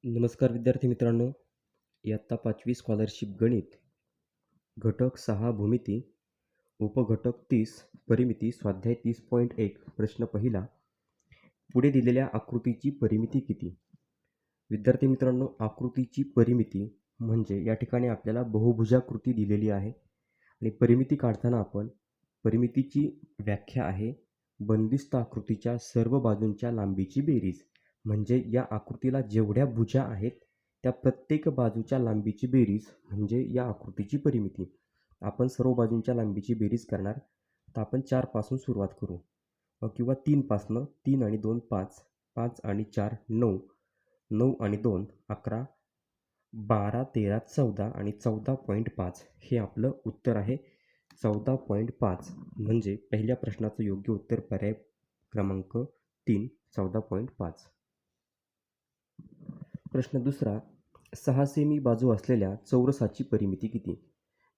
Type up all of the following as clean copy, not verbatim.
नमस्कार विद्यार्थी मित्रांनो. इयत्ता 5वी स्कॉलरशिप गणित, घटक 6 भूमिती, उपघटक 30 परिमिती, स्वाध्याय 30.1 प्रश्न पहिला. पुढे दिलेल्या आकृतीची परिमिती किती? विद्यार्थी मित्रांनो, आकृतीची परिमिती म्हणजे या ठिकाणी आपल्याला बहुभुजाकृती दिलेली आहे आणि परिमिती काढताना आपण परिमितीची व्याख्या आहे बंदिस्त आकृतीच्या सर्व बाजूंच्या लांबीची बेरीज. म्हणजे या आकृतीला जेवढ्या भुजा आहेत त्या प्रत्येक बाजूच्या लांबीची बेरीज म्हणजे या आकृतीची परिमिती. आपण सर्व बाजूंच्या लांबीची बेरीज करणार. तर आपण 4 पासून सुरुवात करू किंवा 3 पासनं. 3 आणि 2 5, 5 आणि 4 9, 9 आणि 2 11, 12 13 14 आणि 14.5 हे आपलं उत्तर आहे. 14.5 म्हणजे पहिल्या प्रश्नाचं योग्य उत्तर पर्याय क्रमांक 3 14.5. प्रश्न दुसरा. 6 सेमी बाजू असलेल्या चौरसाची परिमिती किती?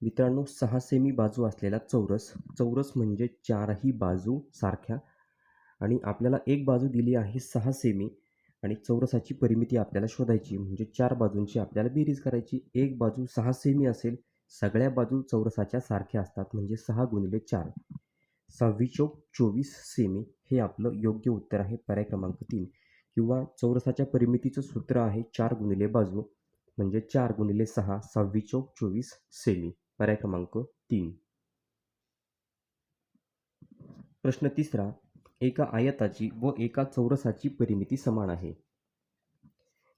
मित्रांनो, 6 सेमी बाजू असलेला चौरस म्हणजे चारही बाजू सारख्या आणि आपल्याला एक बाजू दिली आहे 6 सेमी आणि चौरसाची परिमिती आपल्याला शोधायची म्हणजे 4 बाजूंची आपल्याला बेरीज करायची. एक बाजू 6 सेमी असेल, सगळ्या बाजू चौरसाच्या सारख्या असतात म्हणजे 6 गुणिले 4 6 चौक 24 सेमी हे आपलं योग्य उत्तर आहे पर्याय क्रमांक 3. किंवा चौरसाच्या परिमितीचं सूत्र आहे 4 गुणिले बाजू म्हणजे 4 गुणिले 6 6 चौक 24 सेमी पर्याय क्रमांक 3. प्रश्न तिसरा. एका आयताची व एका चौरसाची परिमिती समान आहे.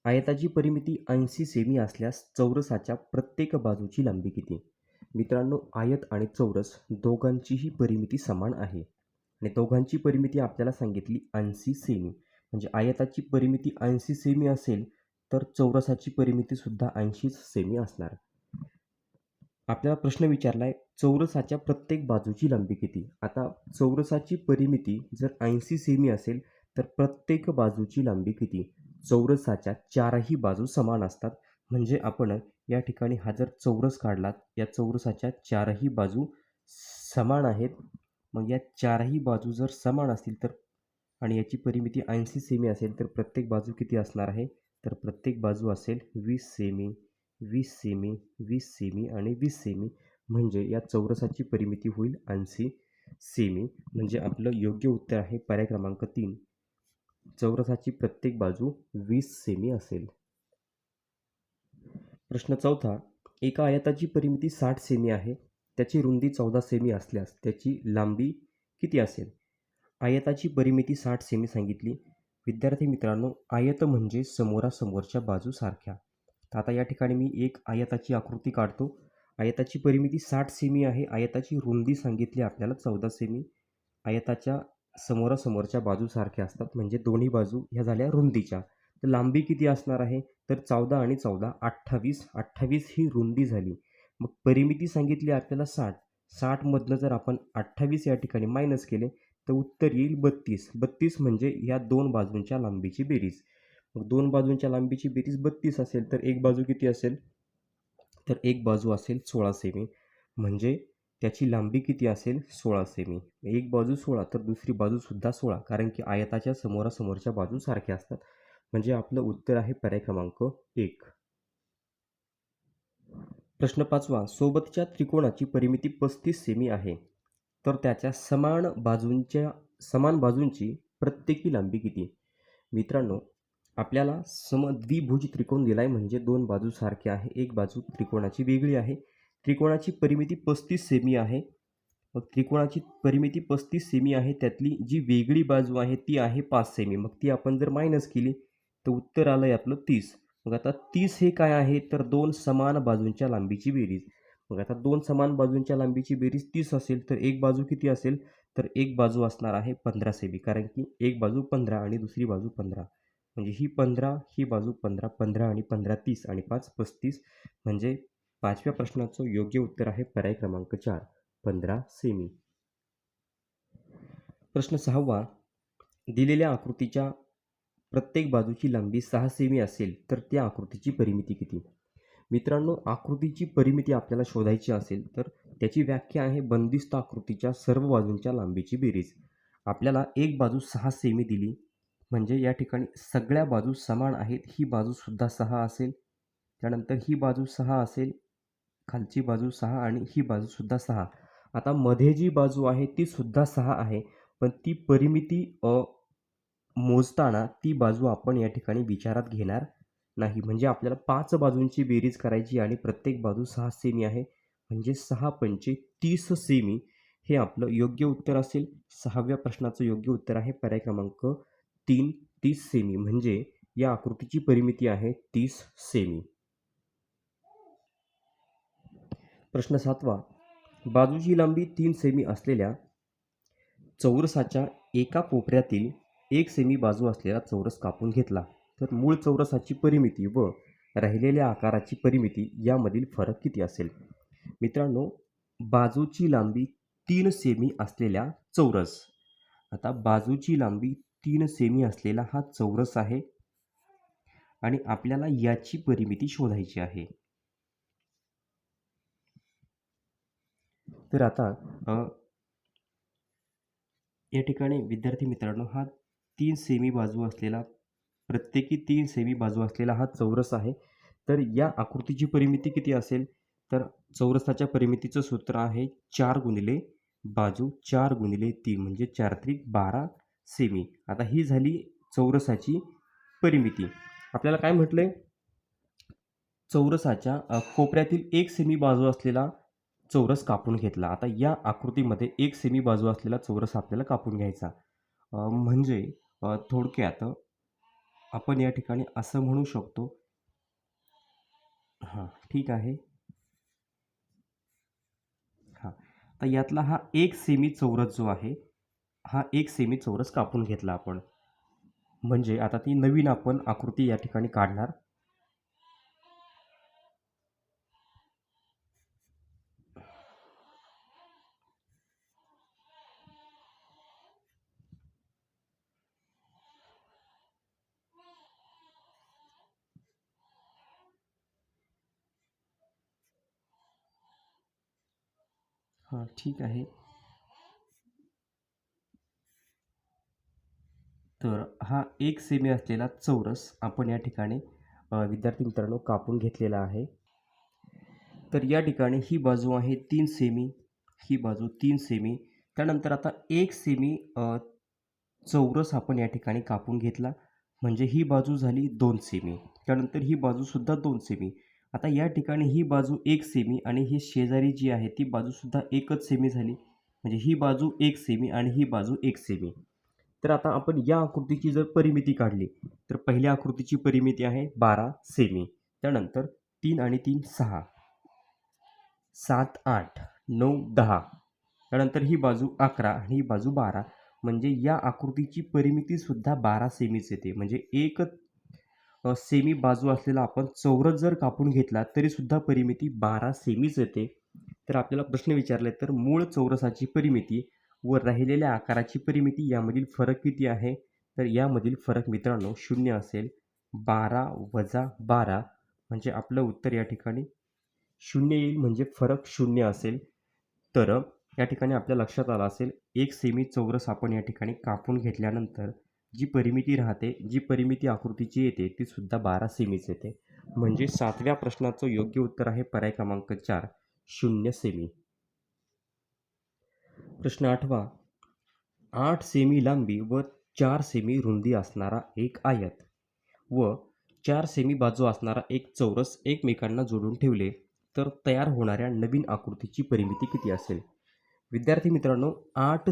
आयताची परिमिती 80 सेमी असल्यास चौरसाच्या प्रत्येक बाजूची लांबी किती? मित्रांनो, आयत आणि चौरस दोघांचीही परिमिती समान आहे आणि दोघांची परिमिती आपल्याला सांगितली 80 सेमी. म्हणजे आयताची परिमिती 80 सेमी असेल तर चौरसाची परिमितीसुद्धा 80 सेमी असणार. आपल्याला प्रश्न विचारलाय चौरसाच्या प्रत्येक बाजूची लांबी किती? आता चौरसाची परिमिती जर 80 सेमी असेल तर प्रत्येक बाजूची लांबी किती? चौरसाच्या चारही बाजू समान असतात म्हणजे आपण या ठिकाणी हा जर चौरस काढलात, या चौरसाच्या चारही बाजू समान आहेत. मग या चारही बाजू जर समान असतील तर आणि याची परिमिती 80 सेमी असेल तर प्रत्येक बाजू किती असणार आहे? तर प्रत्येक बाजू असेल 20 सेमी, 20 सेमी, 20 सेमी आणि 20 सेमी. म्हणजे या चौरसाची परिमिती होईल 80 सेमी. म्हणजे आपलं योग्य उत्तर आहे पर्याय क्रमांक 3. चौरसाची प्रत्येक बाजू 20 सेमी असेल. प्रश्न चौथा. एका आयताची परिमिती 60 सेमी आहे. त्याची रुंदी 14 सेमी असल्यास त्याची लांबी किती असेल? आयताची परिमिती 60 सेमी सांगितली. विद्यार्थी मित्रांनो, आयत म्हणजे समोरासमोरच्या बाजू सारख्या. तर आता या ठिकाणी मी एक आयताची आकृती काढतो. आयताची परिमिती 60 सेमी आहे. आयताची रुंदी सांगितली आपल्याला 14 सेमी. आयताच्या समोरासमोरच्या बाजू सारख्या असतात म्हणजे दोन्ही बाजू ह्या झाल्या रुंदीच्या. तर लांबी किती असणार आहे? तर 14 आणि 14 28. 28 ही रुंदी झाली. मग परिमिती सांगितली आपल्याला 60. 60 मधनं जर आपण 28 या ठिकाणी मायनस केले तर उत्तर येईल 32. 32 म्हणजे या दोन बाजूंच्या लांबीची बेरीज. मग दोन बाजूंच्या लांबीची बेरीज 32 असेल तर एक बाजू किती असेल? तर एक बाजू असेल 16 सेमी. म्हणजे त्याची लांबी किती असेल? 16 सेमी. एक बाजू 16 तर दुसरी बाजूसुद्धा 16 कारण की आयताच्या समोरासमोरच्या बाजू सारख्या असतात. म्हणजे आपलं उत्तर आहे पर्याय क्रमांक 1. प्रश्न 5वा. सोबतच्या त्रिकोणाची परिमिती 35 सेमी आहे. तर त्याच्या समान बाजूंची प्रत्येकी लांबी किती? मित्रांनो, आपल्याला समद्विभुज त्रिकोण दिला आहे म्हणजे दोन बाजू सारख्या आहे. एक बाजू त्रिकोणाची वेगळी आहे. त्रिकोणाची परिमिती 35 सेमी आहे. मग त्रिकोणाची परिमिती 35 सेमी आहे. त्यातली जी वेगळी बाजू आहे ती आहे 5 सेमी. मग ती आपण जर मायनस केली तर उत्तर आलं आहे आपलं 30. मग आता 30 हे काय आहे? तर दोन समान बाजूंच्या लांबीची बेरीज. मग आता दोन समान बाजूंच्या लांबीची बेरीज 30 असेल तर एक बाजू किती असेल? तर एक बाजू असणार आहे 15 सेमी कारण की एक बाजू 15 आणि दुसरी बाजू 15. म्हणजे ही 15, ही बाजू 15, 15 आणि 15 30 आणि 5 35. म्हणजे 5व्या प्रश्नाचं योग्य उत्तर आहे पर्याय क्रमांक 4 15 सेमी. प्रश्न 6वा. दिलेल्या आकृतीच्या प्रत्येक बाजूची लांबी 6 सेमी असेल तर त्या आकृतीची परिमिती किती? मित्रांनो, आकृतीची परिमिती आपल्याला शोधायची असेल तर त्याची व्याख्या आहे बंदिस्त आकृतीच्या सर्व बाजूंच्या लांबीची बेरीज. आपल्याला एक बाजू 6 सेमी दिली म्हणजे या ठिकाणी सगळ्या बाजू समान आहेत. ही बाजूसुद्धा 6 असेल, त्यानंतर ही बाजू 6 असेल, खालची बाजू 6 आणि ही बाजूसुद्धा 6. आता मध्ये जी बाजू आहे ती सुद्धा 6 आहे, पण ती परिमिती मोजताना ती बाजू आपण या ठिकाणी विचारात घेणार नाही. म्हणजे आपल्याला 5 बाजूंची बेरीज करायची आणि प्रत्येक बाजू 6 सेमी आहे. म्हणजे 6 पंचे 30 सेमी हे आपलं योग्य उत्तर असेल. 6व्या प्रश्नाचं योग्य उत्तर आहे पर्याय क्रमांक 3, 30 सेमी. म्हणजे या आकृतीची परिमिती आहे 30 सेमी. प्रश्न 7वा. बाजूची लांबी 3 सेमी असलेल्या चौरसाच्या एका कोपऱ्यातील 1 सेमी बाजू असलेला चौरस कापून घेतला, तर मूळ चौरसाची परिमिती व राहिलेल्या आकाराची परिमिती यामधील फरक किती असेल? मित्रांनो, बाजूची लांबी 3 सेमी असलेल्या चौरस. आता बाजूची लांबी 3 सेमी असलेला हा चौरस आहे आणि आपल्याला याची परिमिती शोधायची आहे. तर आता या ठिकाणी विद्यार्थी मित्रांनो, हा 3 सेमी बाजू असलेला, प्रत्येकी 3 सेमी बाजू असलेला हा चौरस आहे. तर या आकृतीची परिमिती किती असेल? तर चौरसाच्या परिमितीचं सूत्र आहे 4 गुणिले बाजू 4 गुणिले 3 म्हणजे 4 त्रिक 12 सेमी. आता ही झाली चौरसाची परिमिती. आपल्याला काय म्हटलंय? चौरसाच्या कोपऱ्यातील 1 सेमी बाजू असलेला चौरस कापून घेतला. आता या आकृतीमध्ये 1 सेमी बाजू असलेला चौरस आपल्याला कापून घ्यायचा. म्हणजे थोडक्यात आपण या ठिकाणी असं म्हणू शकतो. हां, ठीक आहे. हां, तर यातला हा 1 सेमी चौरस जो आहे, हा 1 सेमी चौरस कापून घेतला आपण. म्हणजे आता ती नवीन आपण आकृती या ठिकाणी काढणार. हां, ठीक आहे. तर हा 1 सेमी असलेला चौरस आपण या ठिकाणी विद्यार्थी मित्रांनो कापून घेतलेला आहे. तर या ठिकाणी ही बाजू आहे 3 सेमी, ही बाजू 3 सेमी. त्यानंतर आता 1 सेमी चौरस आपण या ठिकाणी कापून घेतला. म्हणजे ही बाजू झाली 2 सेमी. त्यानंतर ही बाजूसुद्धा 2 सेमी. आता या ठिकाणी ही बाजू 1 सेमी आणि ही शेजारी जी आहे ती बाजूसुद्धा 1च सेमी झाली. म्हणजे ही बाजू 1 सेमी आणि ही बाजू 1 सेमी. तर आता आपण या आकृतीची जर परिमिती काढली, तर पहिल्या आकृतीची परिमिती आहे 12 सेमी. त्यानंतर 3 आणि 3 6, 7 8, 9 10. त्यानंतर ही बाजू 11 आणि ही बाजू 12. म्हणजे या आकृतीची परिमितीसुद्धा 12 सेमीच येते. म्हणजे एक सेमी बाजू असलेला आपण चौरस जर कापून घेतला तरीसुद्धा परिमिती 12 सेमीच येते. तर आपल्याला प्रश्न विचारले, तर मूळ चौरसाची परिमिती व राहिलेल्या आकाराची परिमिती यामधील फरक किती आहे? तर यामधील फरक मित्रांनो 0 असेल. 12 वजा 12 म्हणजे आपलं उत्तर या ठिकाणी 0 येईल. म्हणजे फरक 0 असेल. तर या ठिकाणी आपल्या लक्षात आलं असेल, 1 सेमी चौरस आपण या ठिकाणी कापून घेतल्यानंतर जी परिमिती राहते, जी परिमिती आकृतीची येते ती सुद्धा 12 सेमीच येते. म्हणजे 7व्या प्रश्नाचं योग्य उत्तर आहे पर्याय क्रमांक 4, 0 सेमी. प्रश्न 8वा. 8 सेमी लांबी व 4 सेमी रुंदी असणारा एक आयत व 4 सेमी बाजू असणारा एक चौरस एकमेकांना जोडून ठेवले, तर तयार होणाऱ्या नवीन आकृतीची परिमिती किती असेल? विद्यार्थी मित्रांनो, 8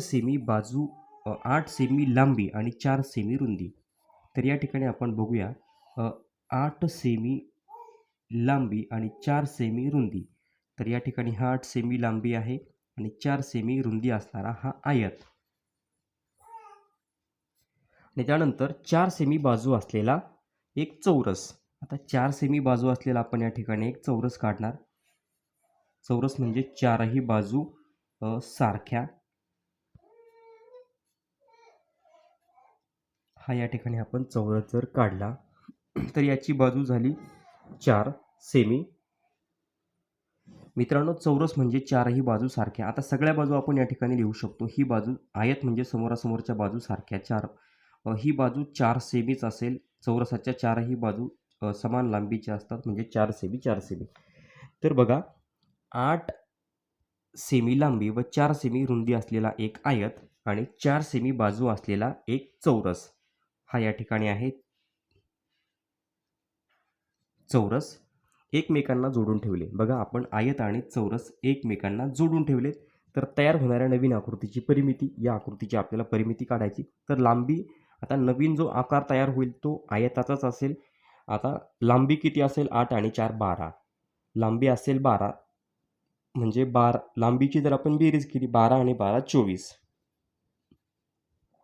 सेमी लांबी आणि 4 सेमी रुंदी. तर या ठिकाणी आपण बघूया, 8 सेमी लांबी आणि 4 सेमी रुंदी. तर या ठिकाणी हा 8 सेमी लांबी आहे आणि 4 सेमी रुंदी असणारा हा आयत. आणि त्यानंतर 4 सेमी बाजू असलेला एक चौरस. आता 4 सेमी बाजू असलेला आपण या ठिकाणी एक चौरस काढणार. चौरस म्हणजे चारही बाजू सारख्या. हा या ठिकाणी आपण चौरस जर काढला तर याची बाजू झाली 4 सेमी. मित्रांनो, चौरस म्हणजे चारही बाजू सारख्या. आता सगळ्या बाजू आपण या ठिकाणी लिहू शकतो. ही बाजू आयत म्हणजे समोरासमोरच्या बाजू सारख्या 4 ही बाजू 4 सेमीच असेल. चौरसाच्या चारही बाजू समान लांबीच्या असतात, म्हणजे 4 सेमी 4 सेमी. तर बघा, 8 सेमी लांबी व 4 सेमी रुंदी असलेला एक आयत आणि 4 सेमी बाजू असलेला एक चौरस हा या ठिकाणी आहे चौरस एकमेकांना जोडून ठेवले. बघा, आपण आयत आणि चौरस एकमेकांना जोडून ठेवले, तर तयार होणाऱ्या नवीन आकृतीची परिमिती, या आकृतीची आपल्याला परिमिती काढायची. तर लांबी, आता नवीन जो आकार तयार होईल तो आयताचाच असेल. आता लांबी किती असेल? 8 आणि 4 12. लांबी असेल 12, म्हणजे लांबीची जर आपण बेरीज केली 12 आणि 12 24,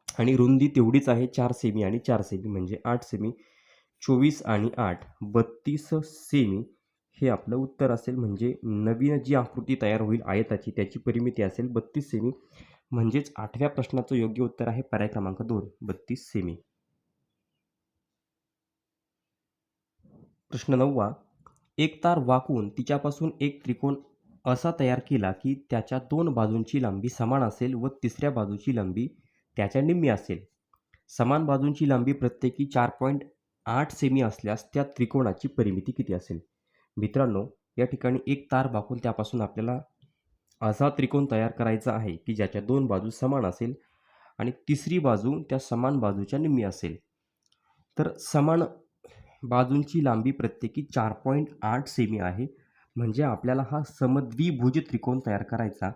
आणि रुंदी तेवढीच आहे 4 सेमी आणि 4 सेमी, म्हणजे 8 सेमी. 24 आणि 8 32 सेमी हे आपलं उत्तर असेल. म्हणजे नवीन जी आकृती तयार होईल आयताची त्याची परिमिती असेल 32 सेमी. म्हणजेच 8व्या प्रश्नाचं योग्य उत्तर आहे पर्याय क्रमांक 2, 32 सेमी. प्रश्न 9वा, एक तार वाकवून तिच्यापासून एक त्रिकोण असा तयार केला की त्याच्या 2 बाजूंची लांबी समान असेल व तिसऱ्या बाजूची लांबी त्याच्या निम्मी असेल. समान बाजूंची लांबी प्रत्येकी 4.8 सेमी असल्यास त्या त्रिकोणाची परिमिती किती असेल? मित्रांनो, या ठिकाणी एक तार वाकवून त्यापासून आपल्याला असा त्रिकोण तयार करायचा आहे की ज्याच्या 2 बाजू समान असेल आणि तिसरी बाजू त्या समान बाजूच्या निम्मी असेल. तर समान बाजूंची लांबी प्रत्येकी 4.8 सेमी आहे. म्हणजे आपल्याला हा समद्विभुज त्रिकोण तयार करायचा,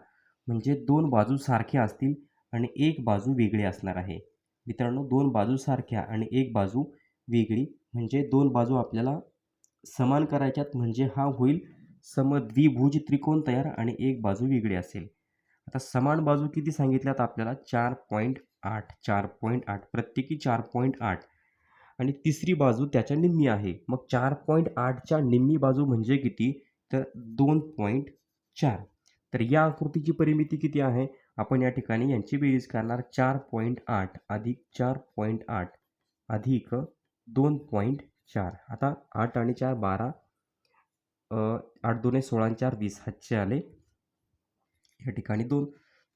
म्हणजे 2 बाजू सारख्या असतील आणि एक बाजू वेगळी असणार आहे. मित्रांनो, 2 बाजू सारख्या आणि एक बाजू वेगळी, म्हणजे 2 बाजू आपल्याला समान करायच्यात, म्हणजे हा होईल समद्विभुज त्रिकोण तयार आणि एक बाजू वेगळी असेल. आता समान बाजू किती सांगितल्यात आपल्याला? 4.8. 4.8 प्रत्येकी 4.8 आणि तिसरी बाजू त्याच्या निम्मी आहे. मग 4.8च्या निम्मी बाजू म्हणजे किती? तर 2.4. तर या आकृतीची परिमिती किती आहे? आपण या ठिकाणी यांची बेरीज करणार. 4.8 अधिक 4.8 अधिक 2.4. आता 8 आणि 4 12, 8 दुणे 16 आणि 4 20, हातचे आले. या ठिकाणी 2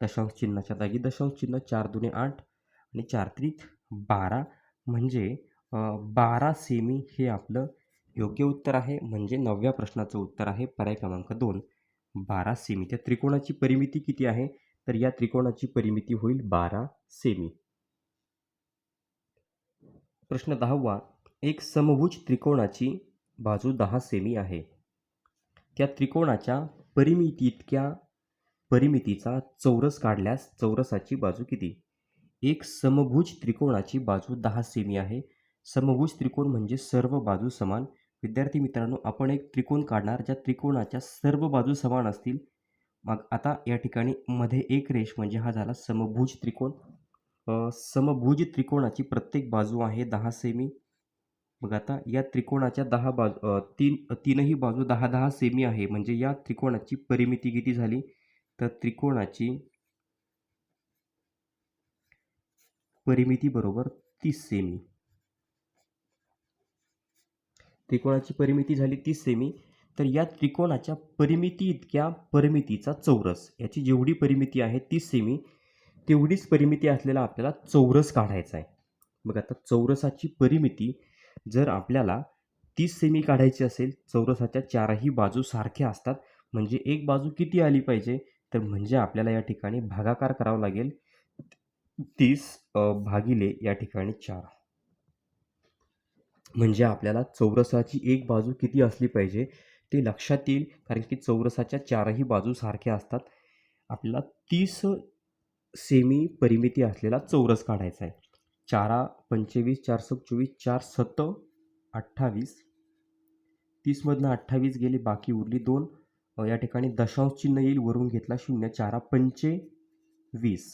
दशांश चिन्हाच्या जागी दशांश चिन्ह. 4 दुणे 8 आणि 4 त्रिक 12, म्हणजे 12 सेमी हे आपलं योग्य उत्तर आहे. म्हणजे 9व्या प्रश्नाचं उत्तर आहे पर्याय क्रमांक 2, 12 सेमी. त्या त्रिकोणाची परिमिती किती आहे? तर या त्रिकोणाची परिमिती होईल 12 सेमी. प्रश्न 10वा, एक समभुज त्रिकोणाची बाजू 10 सेमी आहे. त्या त्रिकोणाच्या परिमितीचा चौरस काढल्यास चौरसाची बाजू किती? एक समभुज त्रिकोणाची बाजू 10 सेमी आहे. समभुज त्रिकोण म्हणजे सर्व बाजू समान. विद्यार्थी मित्रांनो, आपण एक त्रिकोण काढणार ज्या त्रिकोणाच्या सर्व बाजू समान असतील. मग आता या ठिकाणी मध्ये एक रेष, म्हणजे हा झाला समभुज त्रिकोण. समभुज त्रिकोणाची प्रत्येक बाजू आहे 10 सेमी. मग आता या त्रिकोणाच्या 10 बाजू, तीनही बाजू 10-10 सेमी आहे. म्हणजे या त्रिकोणाची परिमिती किती झाली? तर त्रिकोणाची परिमिती बरोबर 30 सेमी. त्रिकोणाची परिमिती झाली 30 सेमी. तर या त्रिकोणाच्या परिमिती इतक्या परिमितीचा चौरस, याची जेवढी परिमिती आहे 30 सेमी, तेवढीच परिमिती असलेला आपल्याला चौरस काढायचा आहे. मग आता चौरसाची परिमिती जर आपल्याला 30 सेमी काढायची असेल, चौरसाच्या चारही बाजू सारख्या असतात, म्हणजे एक बाजू किती आली पाहिजे? तर म्हणजे आपल्याला या ठिकाणी भागाकार करावा लागेल. 30 भागिले या ठिकाणी 4, म्हणजे आपल्याला चौरसाची एक बाजू किती असली पाहिजे ते लक्षात येईल. कारण की चौरसाच्या चारही बाजू सारख्या असतात. आपल्याला 30 सेमी परिमिती असलेला चौरस काढायचा आहे. 4 25, 4 24, 4 7 28, 30 मधनं 28 गेले, बाकी उरली 2. या ठिकाणी दशांश चिन्ह येईल, वरून घेतला 0. 4 पंचे 20,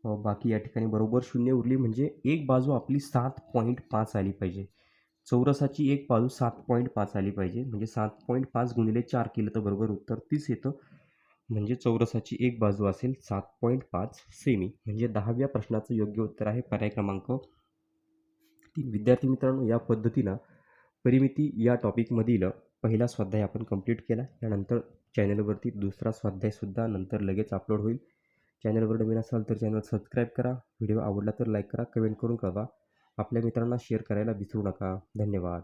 बाकी या ठिकाणी बरोबर 0 उरली. म्हणजे एक बाजू आपली 7.5 आली पाहिजे. चौरसाची एक बाजू 7.5 आली पाहिजे. म्हणजे 7.5 गुणिले 4 केलं तर बरोबर उत्तर 30 येतं. म्हणजे चौरसाची एक बाजू असेल 7.5 सेमी. म्हणजे 10व्या प्रश्नाचं योग्य उत्तर आहे पर्याय क्रमांक 3. विद्यार्थी मित्रांनो, या पद्धतीनं परिमिती या टॉपिकमधील पहिला स्वाध्याय आपण कंप्लीट केला. त्यानंतर चॅनलवरती दुसरा स्वाध्यायसुद्धा नंतर लगेच अपलोड होईल. चॅनलवर नवीन असाल तर चॅनल सबस्क्राईब करा. व्हिडिओ आवडला तर लाईक करा, कमेंट करून कळवा. आपल्या मित्रांना शेअर करायला विसरू नका. धन्यवाद.